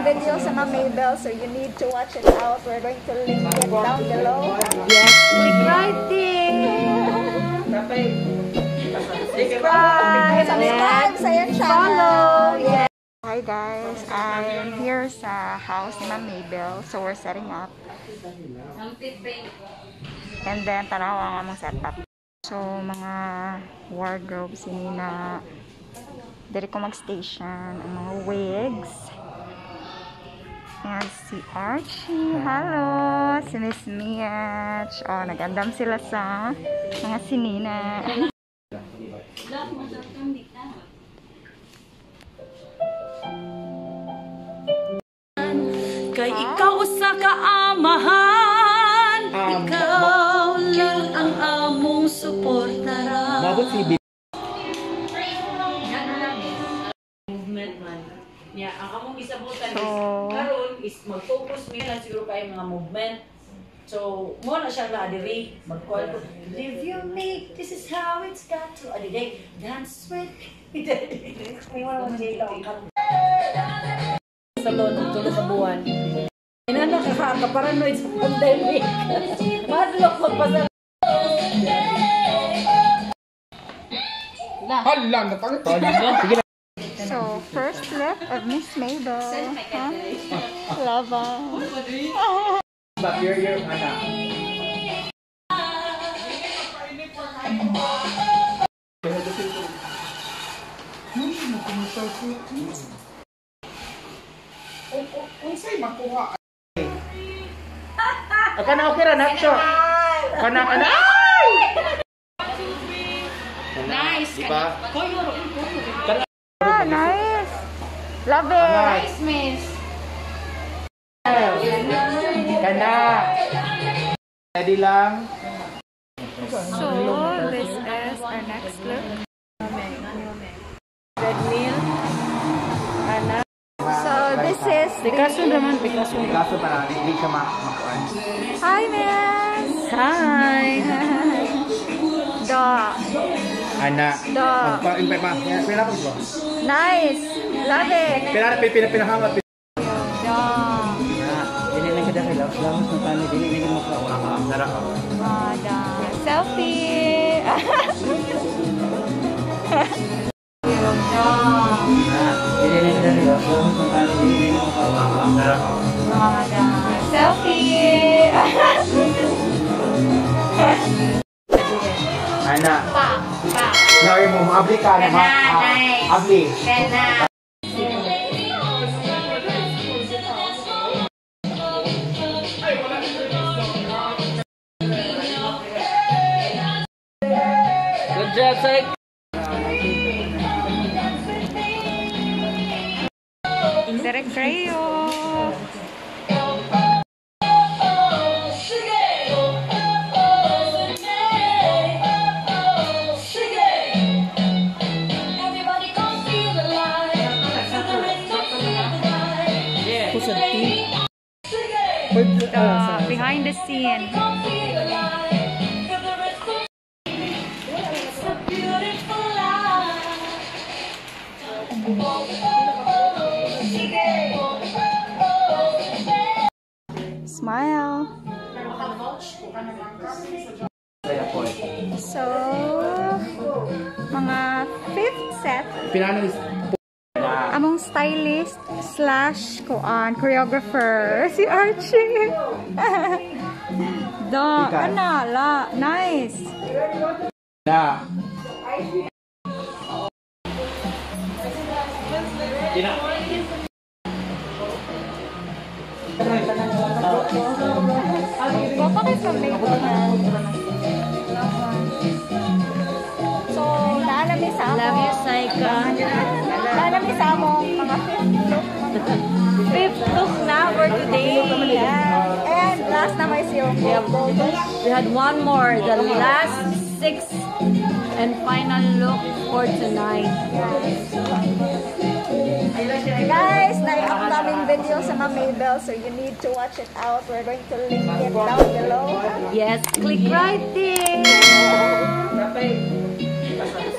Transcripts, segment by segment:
video sa Maybelle, so you need to watch it out. We're going to link it down below. Yes, click right there. Subscribe sa yung channel. Follow. Yes. Hi guys, I'm here sa house ni Maybelle, so we're setting up. And then tanaw ang among setup. So mga wardrobes ini na diri ko mag-station ang mga wigs. Ayan si Archie. Hello! Si Miss Miach. Oh, nagandam sila sa mga sinina. Kay ikaw sa kaamahan, ikaw lang ang among suportara. Movement man. Yeah, ang among isabutan karon is mag-focus mi lang siguro kay mga movement. So, mo na siya na adiri, mag-call ko, live your make, this is how it's got to. Adiday, dance with me. May wala mo dito. Salon, tulog sa buwan. Inana ka paranoid sa pandemic. Madlock magpasal. Hala, natangtol mo. Sige na. So, first look of Miss Maybelle. Huh? Lava. But you're ana. Unsay makuha? Kana okay ra nacho. Kana. Nice. Diba? Ah, nice. Love it. Nice, miss. Kana. Ready lang. So, this is our next look. Red meal. Ana. So, this is Picasso naman, Picasso. Kaso para hindi ka makuan. Hi, Miss. Hi. Da. Ana. Da. Magpa-invite pa. Pila po ba? Nice. Love it. Pinahangat. Da. Dili lang kada kay lang sa tani dili mo ka. Dara ka. Da. Selfie. Dili lang kada lang sa tani dili mo ka. Dara ka. Da. Selfie. Ana. Pa. Ngayon mo maabli ka na abli. Kena. Good job, Cyk. Derek Creo. Behind the scene. Smile. So, mga 5th set. Pinano is Among stylist slash choreographer si Archie. Nice. na. Bakit sa Maybelle? So, naalami sa ako. Love you, Cyka. Naalami sa among mga 5th look. 5th look na for today. Yeah. And last na may yung We had one more, the last 6th and final look for tonight. Guys, na-upcoming video sa Maybelle, so you need to watch it out. We're going to link it down below. Yes, click right there.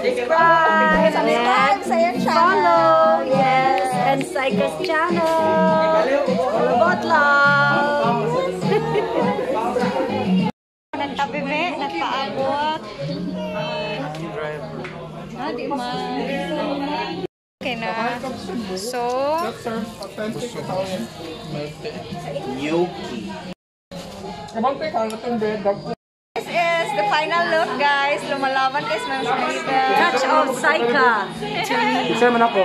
Subscribe sa yung channel. Follow. Yes, and on Cyka's channel. All about love. Nagtabi me, nagpaabot. Di man. Okay na. So, this is the final look, guys. Lumalaban guys, mga Maybelle. Touch of Cyka. Isa man ako.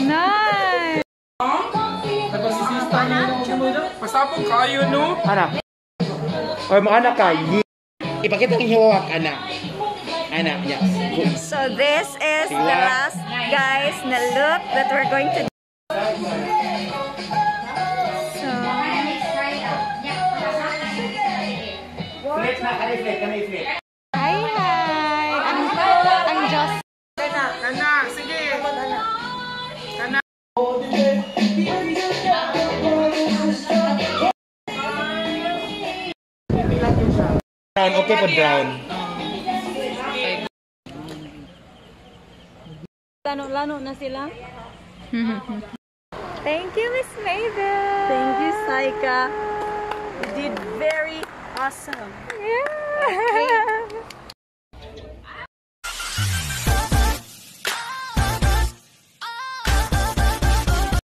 Nice! Pasapong kayo, no? Anak. Oy, mga anak ka. Ipakita ng hiwak, anak. Anak, yes. So, this is the last, guys, na look that we're going to do. So, Flip na, ka-reflect, ka-reflect. hi! Ang Diyos. Kana, sige. Kana. Brown, okay po brown. Lano-lano na sila. Thank you, Miss Maybelle. Thank you, Cyka. You did very awesome. Yeah.